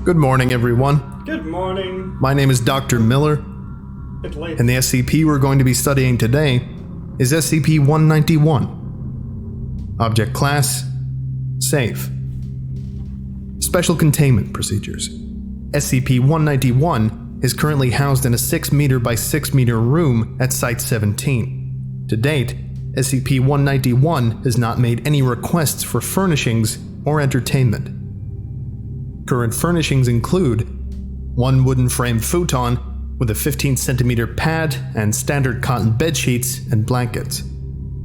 Good morning, everyone. Good morning. My name is Dr. Miller, It's late. and the SCP we're going to be studying today is SCP-191. Object Class: Safe. Special Containment Procedures. SCP-191 is currently housed in a 6 meter by 6 meter room at Site-17. To date, SCP-191 has not made any requests for furnishings or entertainment. Current furnishings include one wooden frame futon with a 15 centimeter pad and standard cotton bed sheets and blankets.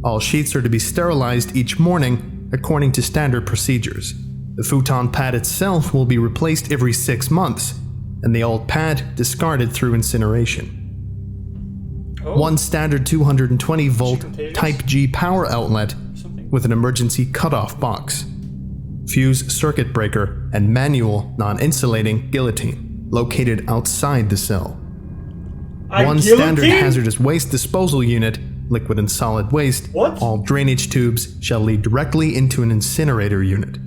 All sheets are to be sterilized each morning according to standard procedures. The futon pad itself will be replaced every 6 months, and the old pad discarded through incineration. One standard 220 volt Type G power outlet with an emergency cutoff box. Fuse circuit breaker and manual non-insulating guillotine located outside the cell. One standard hazardous waste disposal unit, liquid and solid waste. What? All drainage tubes shall lead directly into an incinerator unit.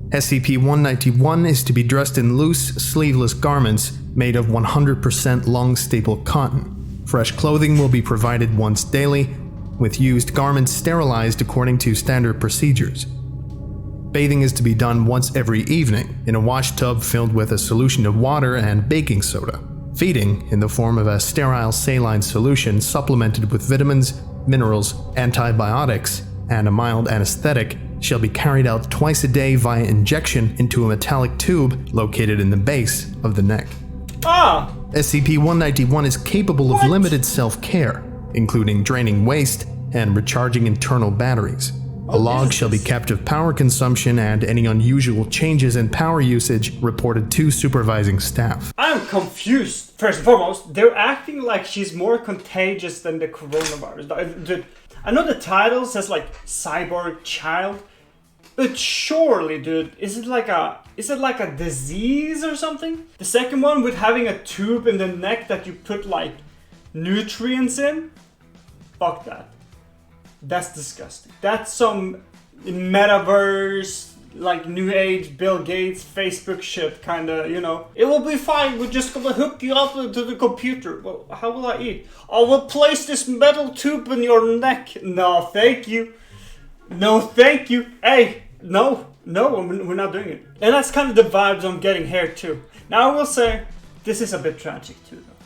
SCP-191 is to be dressed in loose, sleeveless garments made of 100% long staple cotton. Fresh clothing will be provided once daily, with used garments sterilized according to standard procedures. Bathing is to be done once every evening in a wash tub filled with a solution of water and baking soda. Feeding, in the form of a sterile saline solution supplemented with vitamins, minerals, antibiotics, and a mild anesthetic, shall be carried out twice a day via injection into a metallic tube located in the base of the neck. SCP-191 is capable of limited self-care, including draining waste and recharging internal batteries. A log shall be kept of power consumption and any unusual changes in power usage reported to supervising staff. I'm confused. First and foremost, they're acting like she's more contagious than the coronavirus. Dude, I know the title says like Cyborg Child, but surely, dude, is it like a disease or something? The second one with having a tube in the neck that you put like nutrients in? Fuck that. That's disgusting. That's some metaverse, like new age, Bill Gates, Facebook shit, kinda, you know. It will be fine, we're just gonna hook you up to the computer. Well, how will I eat? I will place this metal tube in your neck. No, thank you. No, thank you. Hey, no, we're not doing it. And that's kind of the vibes I'm getting here too. Now I will say, this is a bit tragic too though.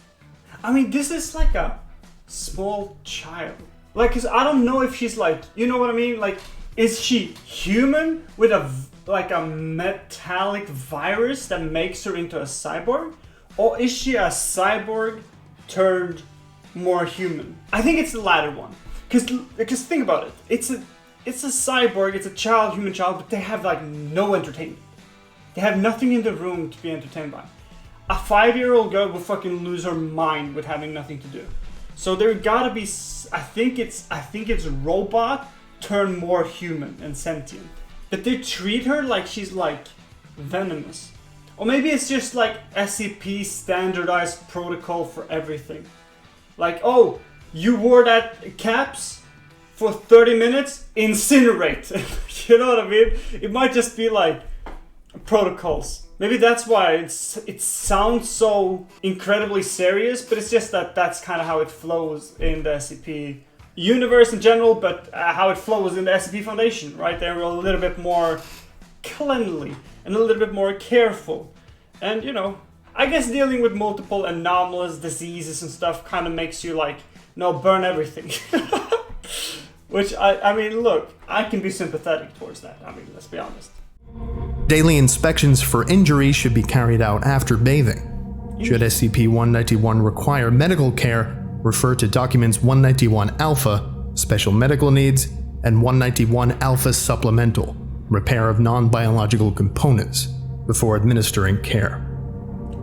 I mean, this is like a small child. Like, cause I don't know if she's like, you know what I mean? Like, is she human with a metallic virus that makes her into a cyborg? Or is she a cyborg turned more human? I think it's the latter one. Cause think about it. It's a cyborg, it's a child, human child, but they have like no entertainment. They have nothing in the room to be entertained by. A 5-year-old girl will fucking lose her mind with having nothing to do. So there gotta be, I think it's robot turned more human and sentient. But they treat her like she's like venomous. Or maybe it's just like SCP standardized protocol for everything. Like, oh, you wore that caps for 30 minutes, incinerate. You know what I mean? It might just be like protocols. Maybe that's why it sounds so incredibly serious, but it's just that that's kind of how it flows in the SCP universe in general, but how it flows in the SCP Foundation, right? They're a little bit more cleanly and a little bit more careful. And, you know, I guess dealing with multiple anomalous diseases and stuff kind of makes you like, no, burn everything. Which, I mean, look, I can be sympathetic towards that. I mean, let's be honest. Daily inspections for injury should be carried out after bathing. Should SCP-191 require medical care, refer to documents 191 Alpha, Special Medical Needs, and 191 Alpha Supplemental, Repair of Non-Biological Components, before administering care.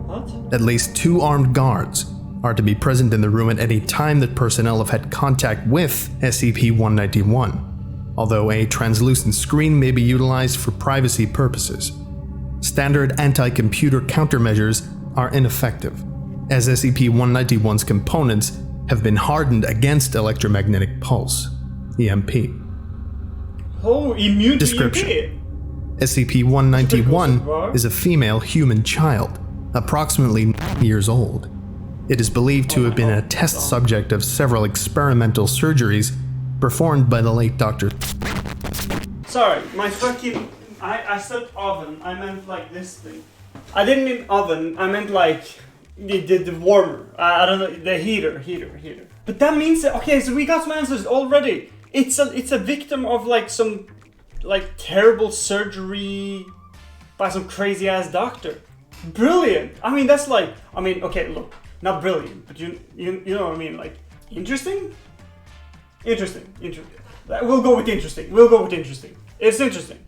What? At least 2 armed guards are to be present in the room at any time that personnel have had contact with SCP-191. Although a translucent screen may be utilized for privacy purposes. Standard anti-computer countermeasures are ineffective, as SCP-191's components have been hardened against electromagnetic pulse, EMP. Oh, immune Description. to EMP? SCP-191 is a female human child, approximately 9 years old. It is believed to have been a test subject of several experimental surgeries performed by the late Dr. Sorry, my fucking... I said oven, I meant like this thing. I didn't mean oven, I meant like the warmer. I don't know, the heater. But that means that, okay, so we got some answers already. It's a victim of like some like terrible surgery by some crazy ass doctor. Brilliant. I mean, that's like, I mean, okay, look, not brilliant, but you know what I mean, like interesting. We'll go with interesting. It's interesting.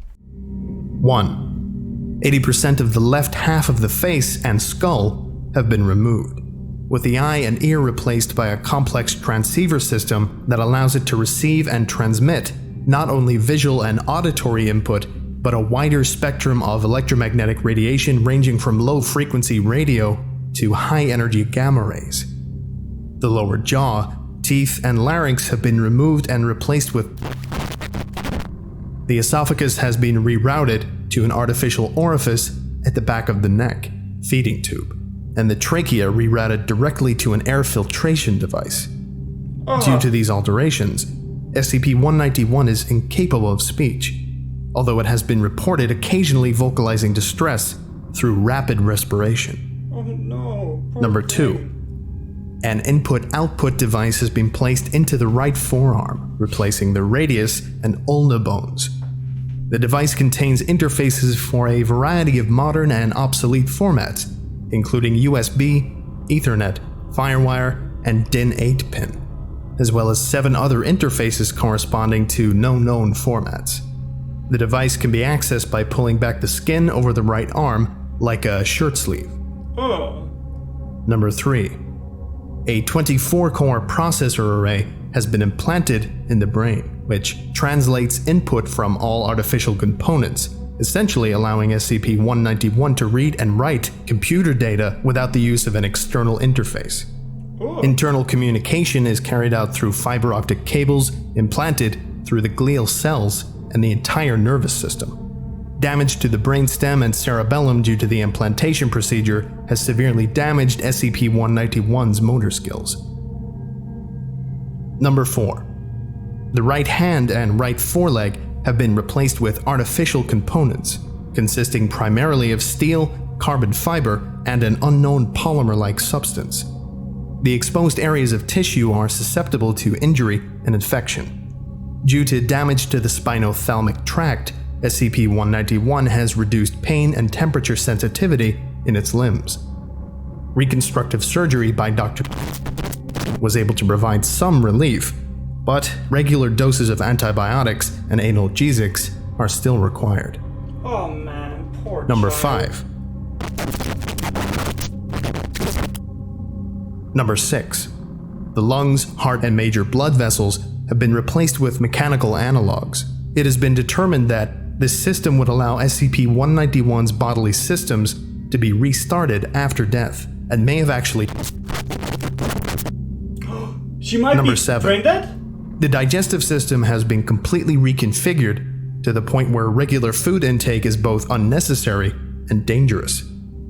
1. 80% of the left half of the face and skull have been removed, with the eye and ear replaced by a complex transceiver system that allows it to receive and transmit not only visual and auditory input, but a wider spectrum of electromagnetic radiation ranging from low-frequency radio to high-energy gamma rays. The lower jaw, teeth, and larynx have been removed and replaced with... The esophagus has been rerouted to an artificial orifice at the back of the neck, feeding tube, and the trachea rerouted directly to an air filtration device. Due to these alterations, SCP-191 is incapable of speech, although it has been reported occasionally vocalizing distress through rapid respiration. Oh no. Number 2. An input-output device has been placed into the right forearm, replacing the radius and ulna bones. The device contains interfaces for a variety of modern and obsolete formats, including USB, Ethernet, Firewire, and DIN 8-pin, as well as 7 other interfaces corresponding to no known formats. The device can be accessed by pulling back the skin over the right arm like a shirt sleeve. Number 3. A 24-core processor array has been implanted in the brain, which translates input from all artificial components, essentially allowing SCP-191 to read and write computer data without the use of an external interface. Internal communication is carried out through fiber optic cables implanted through the glial cells and the entire nervous system. Damage to the brainstem and cerebellum due to the implantation procedure has severely damaged SCP-191's motor skills. Number 4. The right hand and right foreleg have been replaced with artificial components, consisting primarily of steel, carbon fiber, and an unknown polymer-like substance. The exposed areas of tissue are susceptible to injury and infection. Due to damage to the spinothalamic tract, SCP-191 has reduced pain and temperature sensitivity in its limbs. Reconstructive surgery by Dr. was able to provide some relief, but regular doses of antibiotics and analgesics are still required. Oh man, poor Number child. 5. Number 6. The lungs, heart, and major blood vessels have been replaced with mechanical analogs. It has been determined that this system would allow SCP-191's bodily systems to be restarted after death, and may have actually... She might Number be 7. brain dead? The digestive system has been completely reconfigured to the point where regular food intake is both unnecessary and dangerous.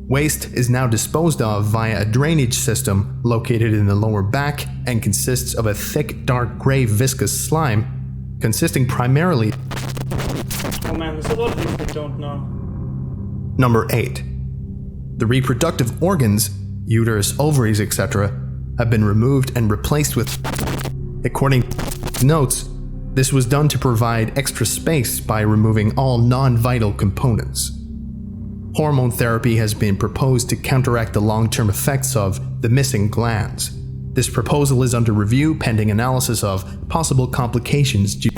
Waste is now disposed of via a drainage system located in the lower back and consists of a thick, dark gray viscous slime consisting primarily... Oh man, there's a lot of things we don't know. Number 8. The reproductive organs, uterus, ovaries, etc., have been removed and replaced with... According to notes, this was done to provide extra space by removing all non-vital components. Hormone therapy has been proposed to counteract the long-term effects of the missing glands. This proposal is under review pending analysis of possible complications due...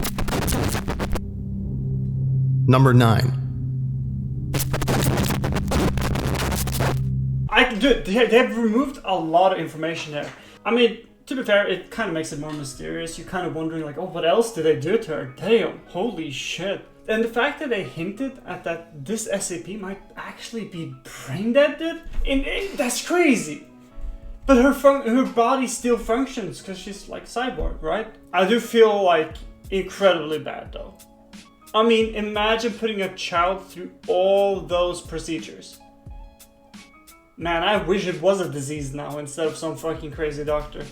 Number 9. Dude, they've removed a lot of information there. I mean, to be fair, it kind of makes it more mysterious. You're kind of wondering like, oh, what else did they do to her? Damn, holy shit. And the fact that they hinted at that this SCP might actually be brain dead, dude, that's crazy. But her body still functions because she's like cyborg, right? I do feel like incredibly bad though. I mean, imagine putting a child through all those procedures. Man, I wish it was a disease now instead of some fucking crazy doctor.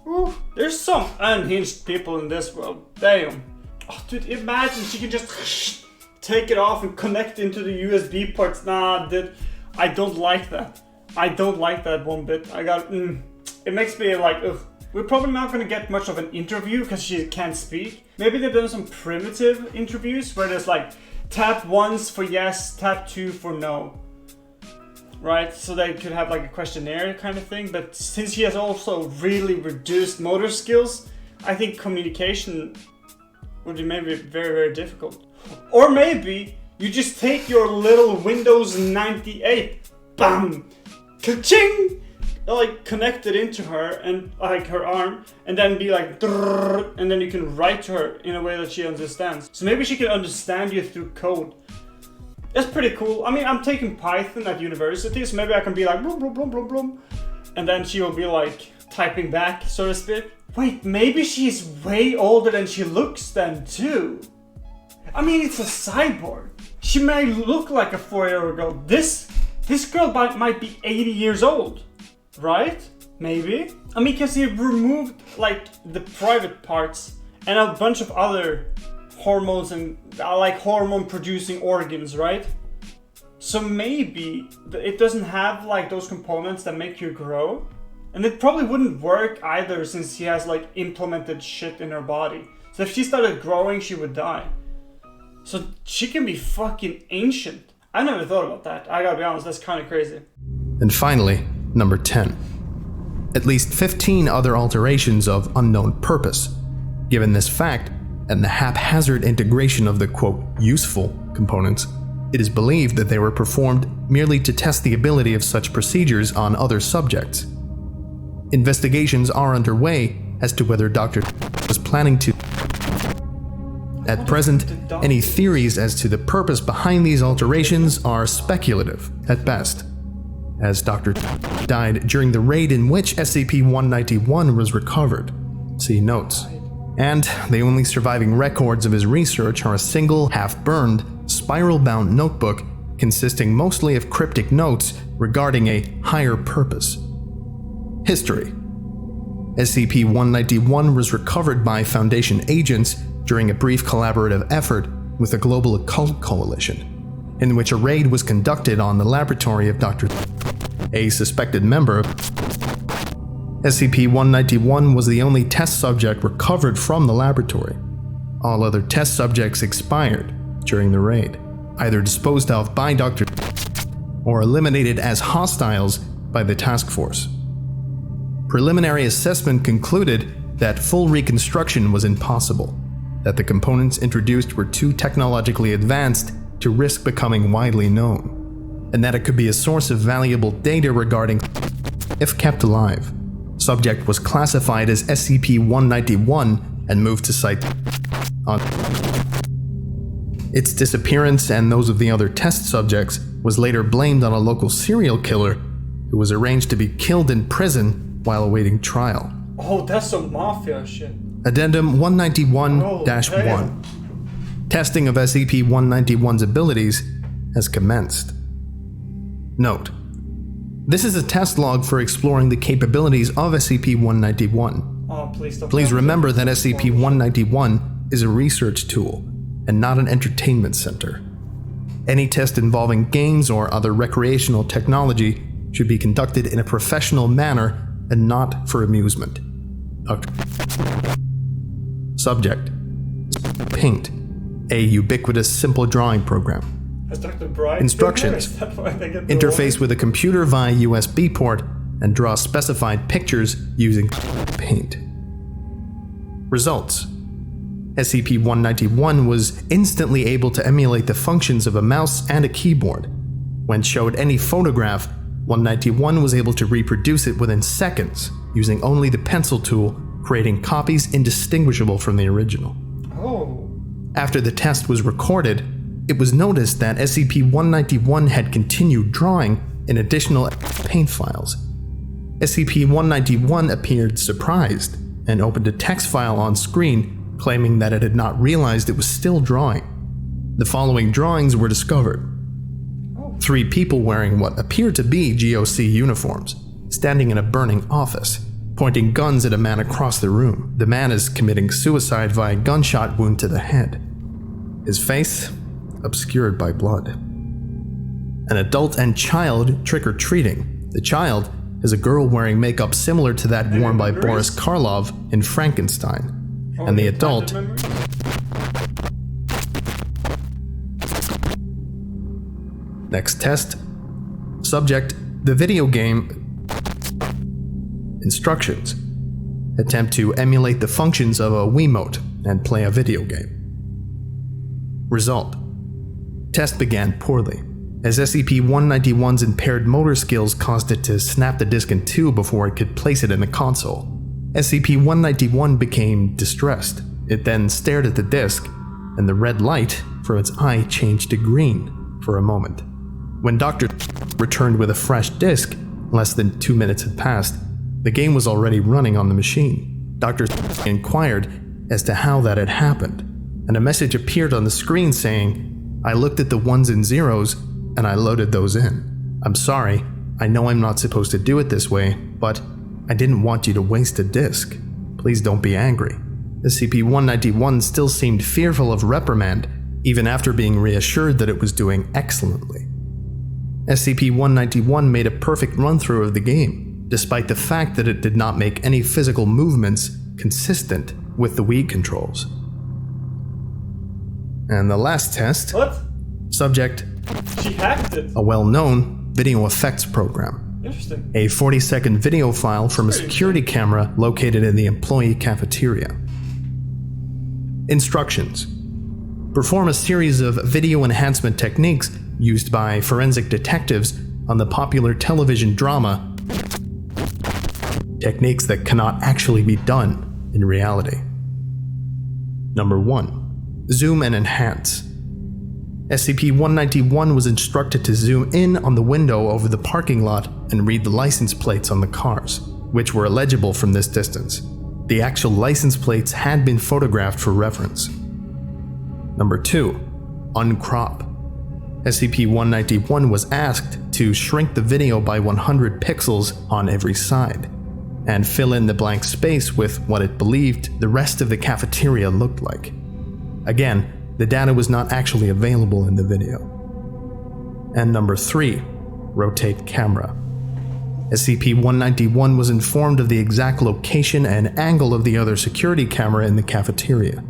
Ooh, there's some unhinged people in this world. Damn. Oh, dude, imagine she could just take it off and connect into the USB ports. Nah, dude, I don't like that. I don't like that one bit. It makes me like, ugh. We're probably not going to get much of an interview because she can't speak. Maybe they've done some primitive interviews where there's like tap once for yes, tap two for no. Right? So they could have like a questionnaire kind of thing. But since she has also really reduced motor skills, I think communication would be maybe very, very difficult. Or maybe you just take your little Windows 98, bam, ka-ching! Like connect it into her and like her arm, and then be like drrrr, and then you can write to her in a way that she understands. So maybe she can understand you through code. That's pretty cool. I mean, I'm taking Python at university, so maybe I can be like blum blum blum blum blum, and then she will be like typing back, so to speak. Wait, maybe she's way older than she looks then too. I mean, it's a cyborg. She may look like a 4-year-old girl. This girl might be 80 years old. Right? Maybe? I mean, because he removed, like, the private parts and a bunch of other hormones and, like, hormone-producing organs, right? So maybe it doesn't have, like, those components that make you grow. And it probably wouldn't work either since she has, like, implemented shit in her body. So if she started growing, she would die. So she can be fucking ancient. I never thought about that. I gotta be honest, that's kind of crazy. And finally, number 10. At least 15 other alterations of unknown purpose. Given this fact, and the haphazard integration of the quote, useful components, it is believed that they were performed merely to test the ability of such procedures on other subjects. Investigations are underway as to whether Dr. was planning to. At present, any theories as to the purpose behind these alterations are speculative at best, as Dr. died during the raid in which SCP-191 was recovered. See notes. And the only surviving records of his research are a single, half-burned, spiral-bound notebook consisting mostly of cryptic notes regarding a higher purpose. History. SCP-191 was recovered by Foundation agents during a brief collaborative effort with the Global Occult Coalition, in which a raid was conducted on the laboratory of Dr. A suspected member of SCP-191 was the only test subject recovered from the laboratory. All other test subjects expired during the raid, either disposed of by Dr. or eliminated as hostiles by the task force. Preliminary assessment concluded that full reconstruction was impossible, that the components introduced were too technologically advanced to risk becoming widely known, and that it could be a source of valuable data regarding if kept alive. Subject was classified as SCP-191 and moved to Site on. Its disappearance and those of the other test subjects was later blamed on a local serial killer who was arranged to be killed in prison while awaiting trial. Oh, that's some mafia shit. Addendum 191-1. Testing of SCP-191's abilities has commenced. Note: this is a test log for exploring the capabilities of SCP-191. Oh, please remember that SCP-191 is a research tool and not an entertainment center. Any test involving games or other recreational technology should be conducted in a professional manner and not for amusement. Subject: Paint, a ubiquitous simple drawing program. Instructions: interface with a computer via USB port and draw specified pictures using Paint. Results: SCP-191 was instantly able to emulate the functions of a mouse and a keyboard. When showed any photograph, 191 was able to reproduce it within seconds using only the pencil tool, creating copies indistinguishable from the original. Oh. After the test was recorded, it was noticed that SCP-191 had continued drawing in additional paint files. SCP-191 appeared surprised and opened a text file on screen claiming that it had not realized it was still drawing. The following drawings were discovered. 3 people wearing what appeared to be GOC uniforms, standing in a burning office, pointing guns at a man across the room. The man is committing suicide via gunshot wound to the head. His face obscured by blood. An adult and child trick-or-treating. The child is a girl wearing makeup similar to that worn by Boris Karloff in Frankenstein. And the adult Next test. Subject: the video game. Instructions: attempt to emulate the functions of a Wiimote and play a video game. Result: test began poorly, as SCP-191's impaired motor skills caused it to snap the disc in two before it could place it in the console. SCP-191 became distressed. It then stared at the disc, and the red light from its eye changed to green for a moment. When Dr. returned with a fresh disc, less than 2 minutes had passed, the game was already running on the machine. Dr. inquired as to how that had happened, and a message appeared on the screen saying, "I looked at the ones and zeros, and I loaded those in. I'm sorry, I know I'm not supposed to do it this way, but I didn't want you to waste a disc. Please don't be angry." SCP-191 still seemed fearful of reprimand, even after being reassured that it was doing excellently. SCP-191 made a perfect run-through of the game, despite the fact that it did not make any physical movements consistent with the Wii controls. And the last test. What? Subject: She hacked it. a well-known video effects program. Interesting. A 40-second video file from a security camera located in the employee cafeteria. Instructions: perform a series of video enhancement techniques used by forensic detectives on the popular television drama. Techniques that cannot actually be done in reality. Number 1. Zoom and enhance. SCP-191 was instructed to zoom in on the window over the parking lot and read the license plates on the cars, which were illegible from this distance. The actual license plates had been photographed for reference. Number 2. Uncrop. SCP-191 was asked to shrink the video by 100 pixels on every side, and fill in the blank space with what it believed the rest of the cafeteria looked like. Again, the data was not actually available in the video. And number 3. Rotate camera. SCP-191 was informed of the exact location and angle of the other security camera in the cafeteria,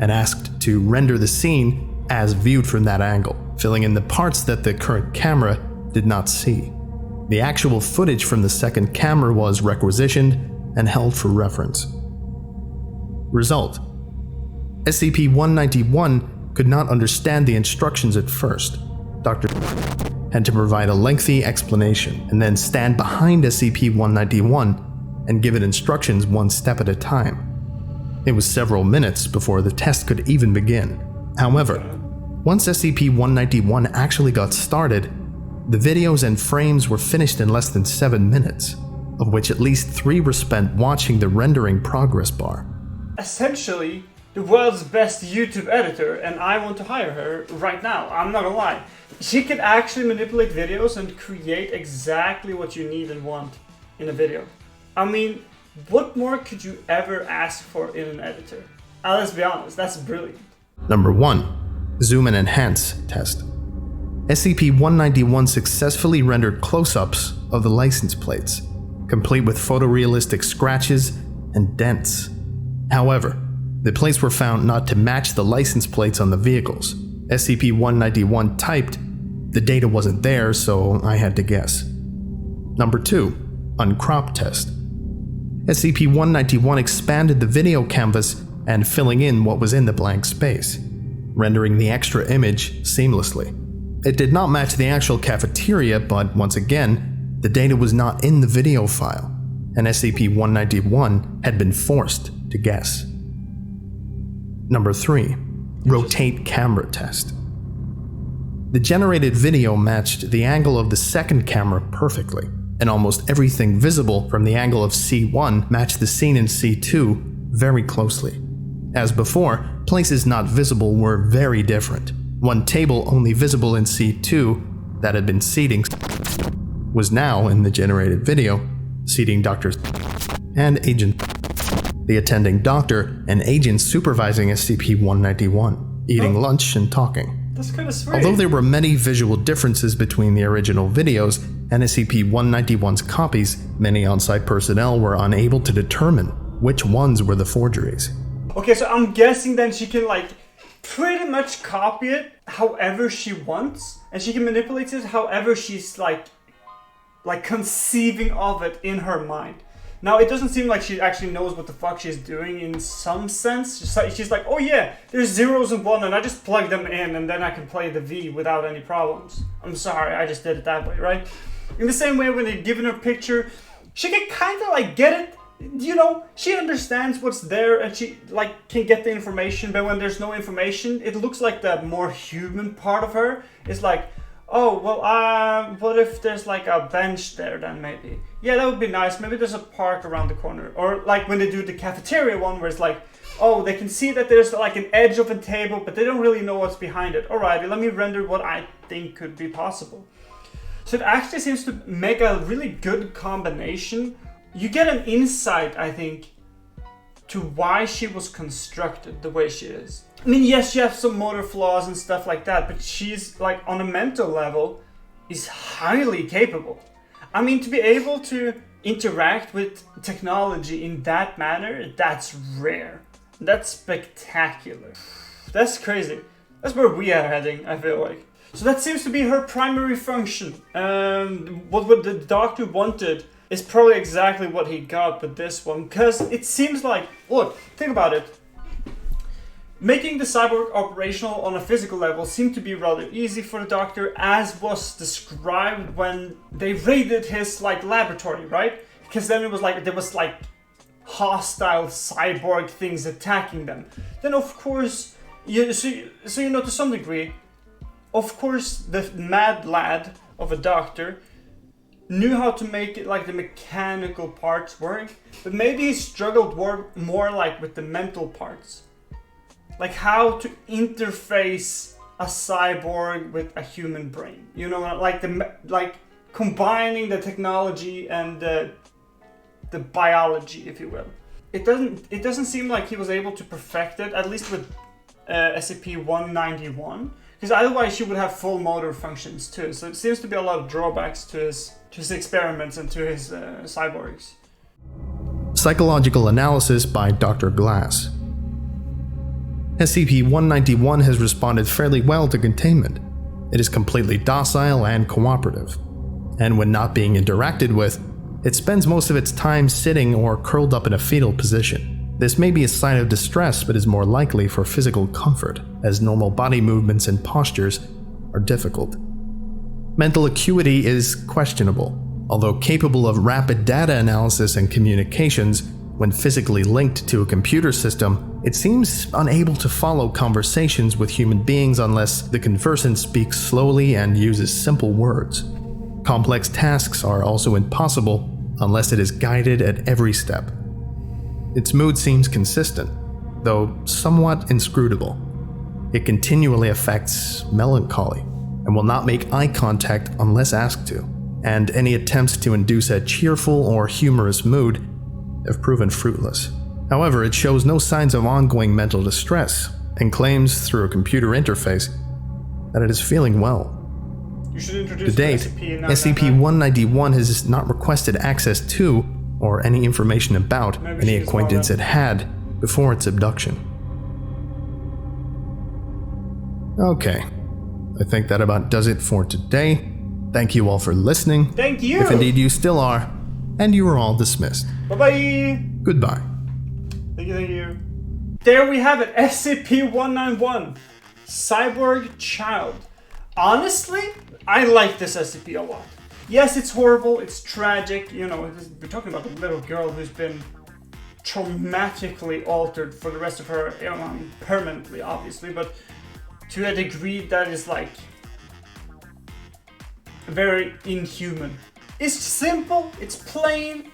and asked to render the scene as viewed from that angle, filling in the parts that the current camera did not see. The actual footage from the second camera was requisitioned and held for reference. Result: SCP-191 could not understand the instructions at first. Dr. had to provide a lengthy explanation and then stand behind SCP-191 and give it instructions one step at a time. It was several minutes before the test could even begin. However, once SCP-191 actually got started, the videos and frames were finished in less than 7 minutes, of which at least 3 were spent watching the rendering progress bar. Essentially, the world's best YouTube editor, and I want to hire her right now. I'm not gonna lie. She can actually manipulate videos and create exactly what you need and want in a video. I mean, what more could you ever ask for in an editor? Let's be honest, that's brilliant. Number 1. Zoom and enhance test. SCP-191 successfully rendered close-ups of the license plates, complete with photorealistic scratches and dents. However, the plates were found not to match the license plates on the vehicles. SCP-191 typed, "The data wasn't there, so I had to guess." Number 2. Uncrop test. SCP-191 expanded the video canvas and filling in what was in the blank space, rendering the extra image seamlessly. It did not match the actual cafeteria, but once again, the data was not in the video file, and SCP-191 had been forced to guess. Number 3. Rotate camera test. The generated video matched the angle of the second camera perfectly, and almost everything visible from the angle of C1 matched the scene in C2 very closely. As before, places not visible were very different. One table only visible in C2 that had been seating was now, in the generated video, seating doctors and agent, the attending doctor and agent supervising SCP-191, eating lunch and talking. That's kind of sweet. Although there were many visual differences between the original videos and SCP-191's copies, many on-site personnel were unable to determine which ones were the forgeries. Okay, so I'm guessing then she can like pretty much copy it however she wants, and she can manipulate it however she's like conceiving of it in her mind. Now, it doesn't seem like she actually knows what the fuck she's doing in some sense. She's like, oh yeah, there's zeros and one, and I just plug them in, and then I can play the V without any problems. I'm sorry, I just did it that way, right? In the same way, when they're giving her a picture, she can kind of like get it. You know, she understands what's there, and she like can get the information. But when there's no information, it looks like the more human part of her is like, oh, well, what if there's like a bench there then maybe? Yeah, that would be nice. Maybe there's a park around the corner. Or like when they do the cafeteria one where it's like, oh, they can see that there's like an edge of a table, but they don't really know what's behind it. Alrighty, let me render what I think could be possible. So it actually seems to make a really good combination. You get an insight, I think, to why she was constructed the way she is. I mean, yes, she has some motor flaws and stuff like that, but she's, like, on a mental level, is highly capable. I mean, to be able to interact with technology in that manner, that's rare. That's spectacular. That's crazy. That's where we are heading, I feel like. So that seems to be her primary function. What the doctor wanted is probably exactly what he got with this one, because it seems like, look, think about it. Making the cyborg operational on a physical level seemed to be rather easy for the doctor, as was described when they raided his laboratory, right? Because then it was like there was hostile cyborg things attacking them. Then of course, so you know, to some degree, of course the mad lad of a doctor knew how to make it the mechanical parts work, but maybe he struggled more with the mental parts. Like how to interface a cyborg with a human brain. You know, combining the technology and the biology, if you will. It doesn't seem like he was able to perfect it, at least with SCP-191, because otherwise she would have full motor functions too. So it seems to be a lot of drawbacks to his experiments and to his cyborgs. Psychological analysis by Dr. Glass. SCP-191 has responded fairly well to containment. It is completely docile and cooperative, and when not being interacted with, it spends most of its time sitting or curled up in a fetal position. This may be a sign of distress, but is more likely for physical comfort, as normal body movements and postures are difficult. Mental acuity is questionable, although capable of rapid data analysis and communications. When physically linked to a computer system, it seems unable to follow conversations with human beings unless the conversant speaks slowly and uses simple words. Complex tasks are also impossible unless it is guided at every step. Its mood seems consistent, though somewhat inscrutable. It continually affects melancholy and will not make eye contact unless asked to, and any attempts to induce a cheerful or humorous mood have proven fruitless. However, it shows no signs of ongoing mental distress and claims through a computer interface that it is feeling well. You should introduce to date, SCP-191 has not requested access to or any information about any acquaintance it had before its abduction. Okay, I think that about does it for today. Thank you all for listening. Thank you! If indeed you still are, and you are all dismissed. Bye-bye! Goodbye. Thank you. There we have it, SCP-191, Cyborg Child. Honestly, I like this SCP a lot. Yes, it's horrible, it's tragic, you know, we're talking about a little girl who's been traumatically altered for the rest of her, permanently, obviously, but to a degree that is very inhuman. It's simple, it's plain,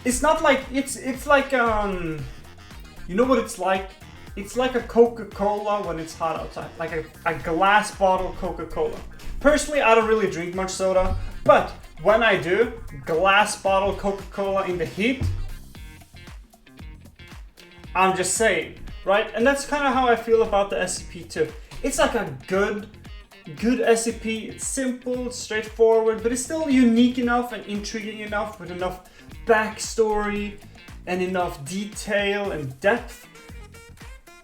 it's not like, it's like, you know what it's like It's like a Coca-Cola when it's hot outside, like a glass bottle Coca-Cola. Personally, I don't really drink much soda, but when I do, glass bottle Coca-Cola in the heat, I'm just saying, right? And that's kind of how I feel about the SCP-2. It's like a good SCP. It's simple, straightforward, but it's still unique enough and intriguing enough with enough backstory and enough detail and depth,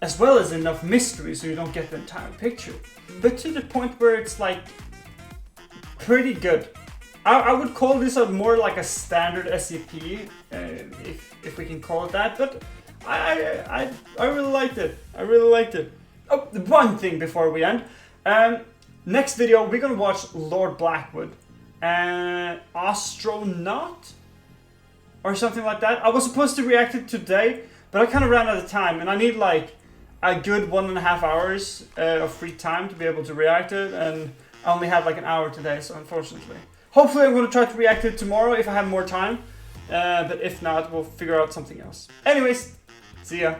as well as enough mystery so you don't get the entire picture. But to the point where it's like pretty good. I would call this a more like a standard SCP, if we can call it that, but I really liked it. I really liked it. Oh, one thing before we end. Next video, we're gonna watch Lord Blackwood. Astronaut? Or something like that. I was supposed to react it today, but I kind of ran out of time, and I need like a good 1.5 hours of free time to be able to react it, and I only have like an hour today, so unfortunately. Hopefully I'm going to try to react it tomorrow if I have more time, but if not, we'll figure out something else. Anyways, see ya.